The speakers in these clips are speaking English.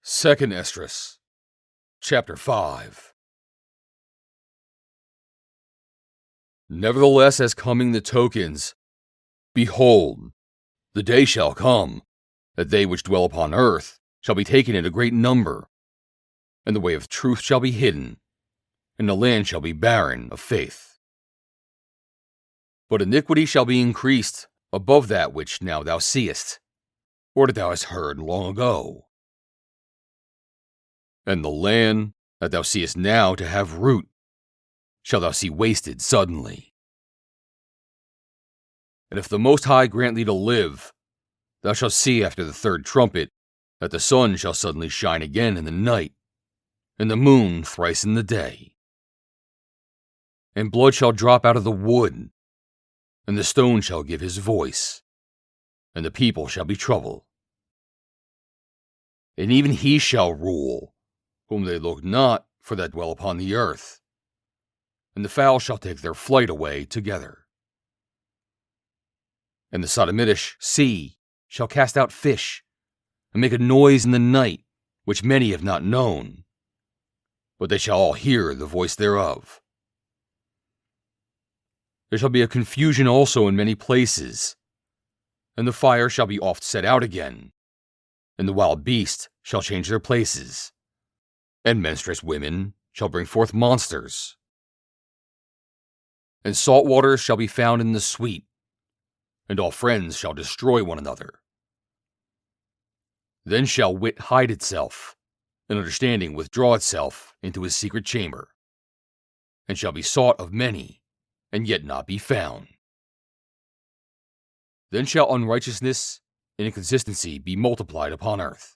2nd Esdras, chapter 5. Nevertheless, as coming the tokens, behold, the day shall come, that they which dwell upon earth shall be taken in a great number, and the way of truth shall be hidden, and the land shall be barren of faith. But iniquity shall be increased above that which now thou seest, or that thou hast heard long ago. And the land that thou seest now to have root shall thou see wasted suddenly. And if the Most High grant thee to live, thou shalt see after the third trumpet that the sun shall suddenly shine again in the night, and the moon thrice in the day. And blood shall drop out of the wood, and the stone shall give his voice, and the people shall be troubled. And even he shall rule, whom they look not for that dwell upon the earth, and the fowl shall take their flight away together. And the Sodomitish sea shall cast out fish, and make a noise in the night, which many have not known, but they shall all hear the voice thereof. There shall be a confusion also in many places, and the fire shall be oft set out again, and the wild beasts shall change their places, and menstruous women shall bring forth monsters. And salt waters shall be found in the sweet, and all friends shall destroy one another. Then shall wit hide itself, and understanding withdraw itself into his secret chamber, and shall be sought of many, and yet not be found. Then shall unrighteousness and inconsistency be multiplied upon earth.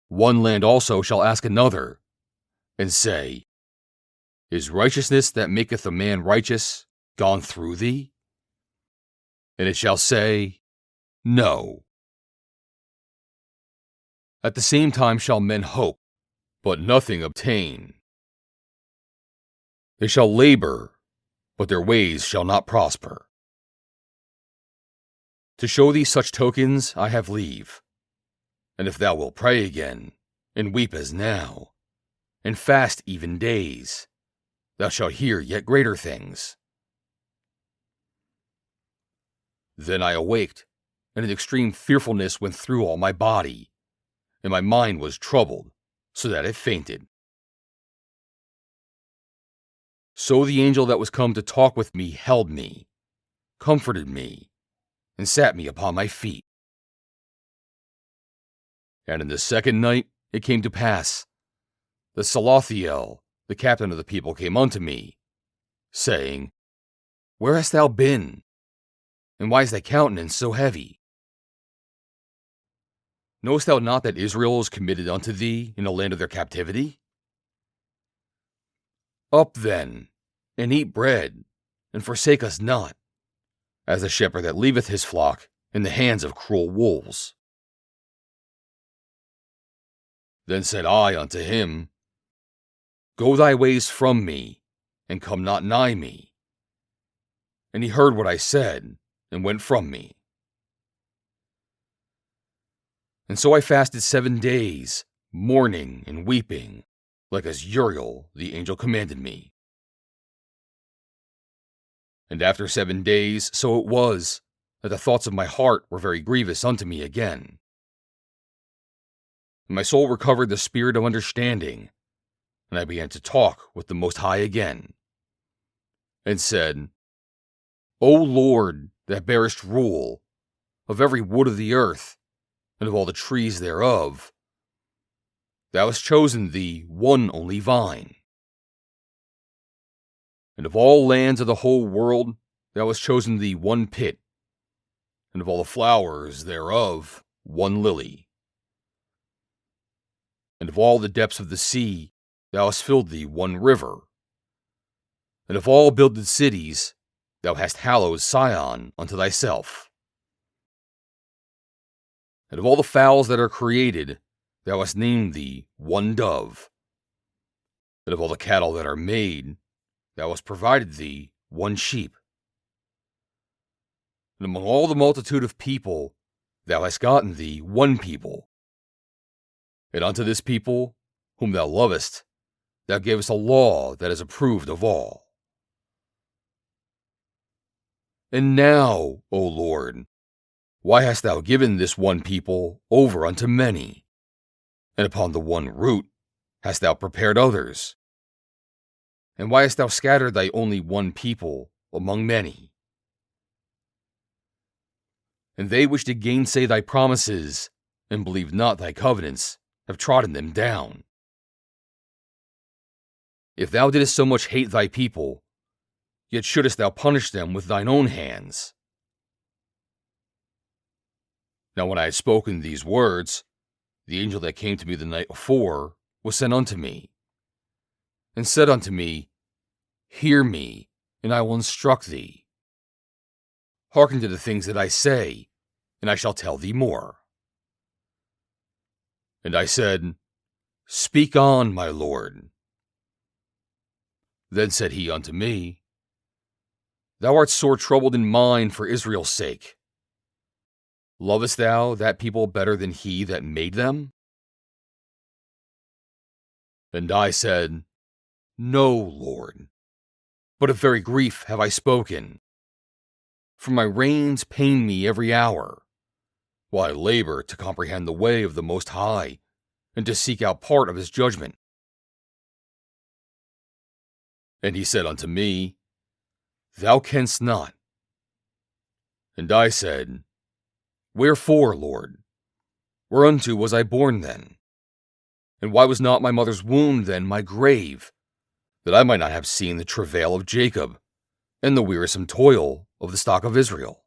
One land also shall ask another, and say, Is righteousness that maketh a man righteous gone through thee? And it shall say, No. At the same time shall men hope, but nothing obtain. They shall labor, but their ways shall not prosper. To show thee such tokens I have leave. And if thou wilt pray again, and weep as now, and fast even days, thou shalt hear yet greater things. Then I awaked, and an extreme fearfulness went through all my body, and my mind was troubled, so that it fainted. So the angel that was come to talk with me held me, comforted me, and sat me upon my feet. And in the second night it came to pass, that Salathiel, the captain of the people, came unto me, saying, Where hast thou been? And why is thy countenance so heavy? Knowest thou not that Israel is committed unto thee in the land of their captivity? Up then, and eat bread, and forsake us not, as a shepherd that leaveth his flock in the hands of cruel wolves. Then said I unto him, Go thy ways from me, and come not nigh me. And he heard what I said, and went from me. And so I fasted 7 days, mourning and weeping, like as Uriel the angel commanded me. And after 7 days, so it was, that the thoughts of my heart were very grievous unto me again. And my soul recovered the spirit of understanding, and I began to talk with the Most High again, and said, O Lord, that bearest rule of every wood of the earth, and of all the trees thereof, thou hast chosen thee one only vine. And of all lands of the whole world, thou hast chosen thee one pit, and of all the flowers thereof one lily. And of all the depths of the sea, thou hast filled thee one river. And of all builded cities, thou hast hallowed Sion unto thyself. And of all the fowls that are created, thou hast named thee one dove. And of all the cattle that are made, thou hast provided thee one sheep. And among all the multitude of people, thou hast gotten thee one people, And unto this people, whom thou lovest, thou gavest a law that is approved of all. And now, O Lord, why hast thou given this one people over unto many? And upon the one root hast thou prepared others? And why hast thou scattered thy only one people among many? And they which did gainsay thy promises, and believed not thy covenants, have trodden them down. If thou didst so much hate thy people, yet shouldest thou punish them with thine own hands. Now when I had spoken these words, the angel that came to me the night before was sent unto me, and said unto me, Hear me, and I will instruct thee. Hearken to the things that I say, and I shall tell thee more. And I said, Speak on, my Lord. Then said he unto me, Thou art sore troubled in mind for Israel's sake. Lovest thou that people better than he that made them? And I said, No, Lord, but of very grief have I spoken. For my reins pain me every hour, while I labor to comprehend the way of the Most High, and to seek out part of his judgment. And he said unto me, Thou canst not. And I said, Wherefore, Lord? Whereunto was I born then? And why was not my mother's womb then my grave, that I might not have seen the travail of Jacob, and the wearisome toil of the stock of Israel?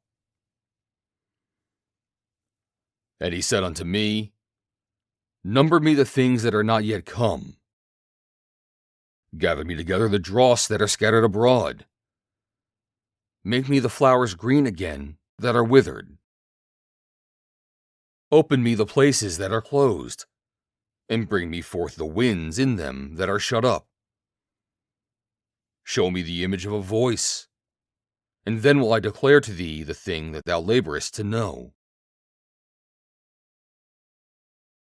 And he said unto me, Number me the things that are not yet come. Gather me together the dross that are scattered abroad. Make me the flowers green again that are withered. Open me the places that are closed, and bring me forth the winds in them that are shut up. Show me the image of a voice, and then will I declare to thee the thing that thou laborest to know.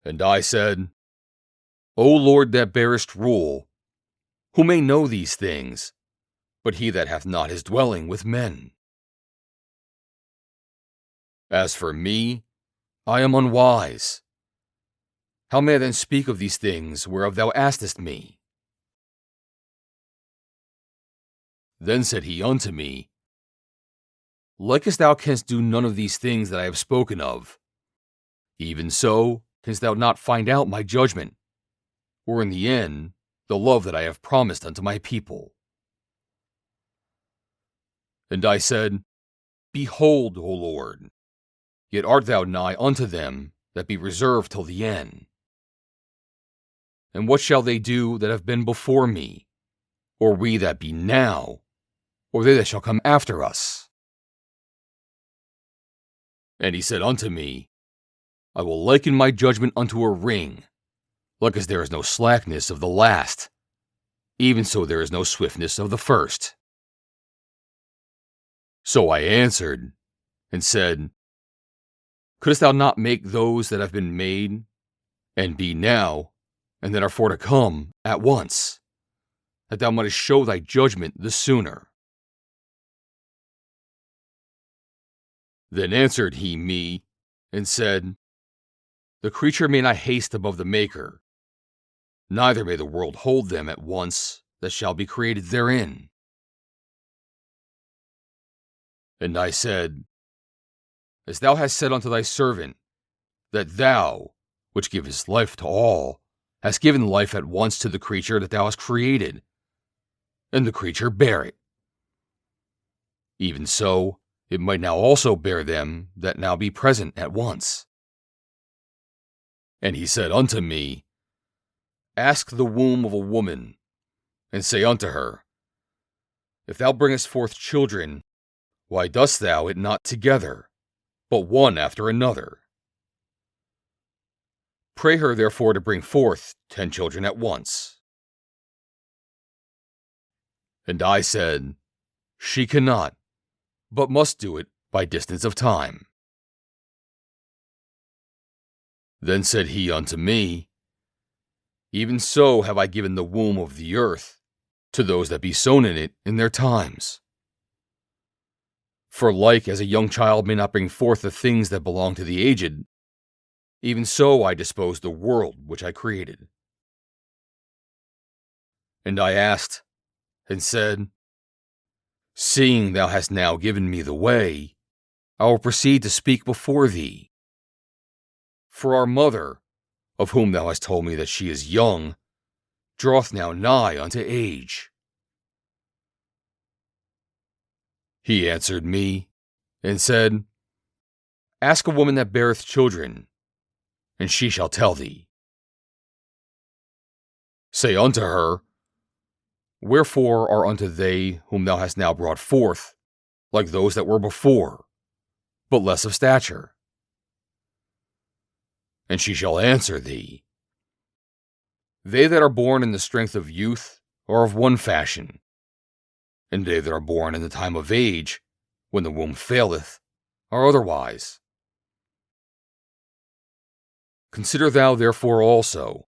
And I said, O Lord that bearest rule, who may know these things, but he that hath not his dwelling with men? As for me, I am unwise. How may I then speak of these things whereof thou askest me? Then said he unto me, Like as thou canst do none of these things that I have spoken of, even so canst thou not find out my judgment, or in the end the love that I have promised unto my people. And I said, Behold, O Lord, yet art thou nigh unto them that be reserved till the end. And what shall they do that have been before me, or we that be now, or they that shall come after us? And he said unto me, I will liken my judgment unto a ring. Like as there is no slackness of the last, even so there is no swiftness of the first. So I answered, and said, Couldst thou not make those that have been made, and be now, and that are for to come, at once, that thou mightest show thy judgment the sooner? Then answered he me, and said, The creature may not haste above the Maker, neither may the world hold them at once that shall be created therein. And I said, As thou hast said unto thy servant, that thou, which givest life to all, hast given life at once to the creature that thou hast created, and the creature bare it. Even so, it might now also bear them that now be present at once. And he said unto me, Ask the womb of a woman, and say unto her, If thou bringest forth children, why dost thou it not together, but one after another? Pray her therefore to bring forth 10 children at once. And I said, She cannot, but must do it by distance of time. Then said he unto me, even so have I given the womb of the earth to those that be sown in it in their times. For like as a young child may not bring forth the things that belong to the aged, even so I disposed the world which I created. And I asked, and said, Seeing thou hast now given me the way, I will proceed to speak before thee. For our mother, of whom thou hast told me that she is young, draweth now nigh unto age. He answered me, and said, Ask a woman that beareth children, and she shall tell thee. Say unto her, Wherefore are unto they whom thou hast now brought forth, like those that were before, but less of stature? And she shall answer thee, They that are born in the strength of youth are of one fashion, and they that are born in the time of age, when the womb faileth, are otherwise. Consider thou therefore also,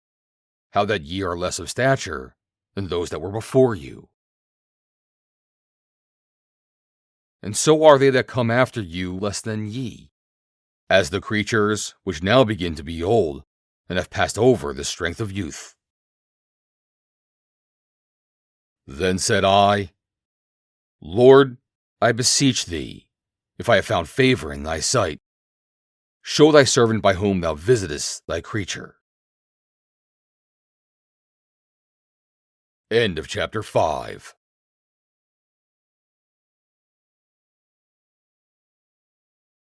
how that ye are less of stature than those that were before you. And so are they that come after you less than ye, as the creatures which now begin to be old, and have passed over the strength of youth. Then said I, Lord, I beseech thee, if I have found favor in thy sight, show thy servant by whom thou visitest thy creature. End of chapter 5.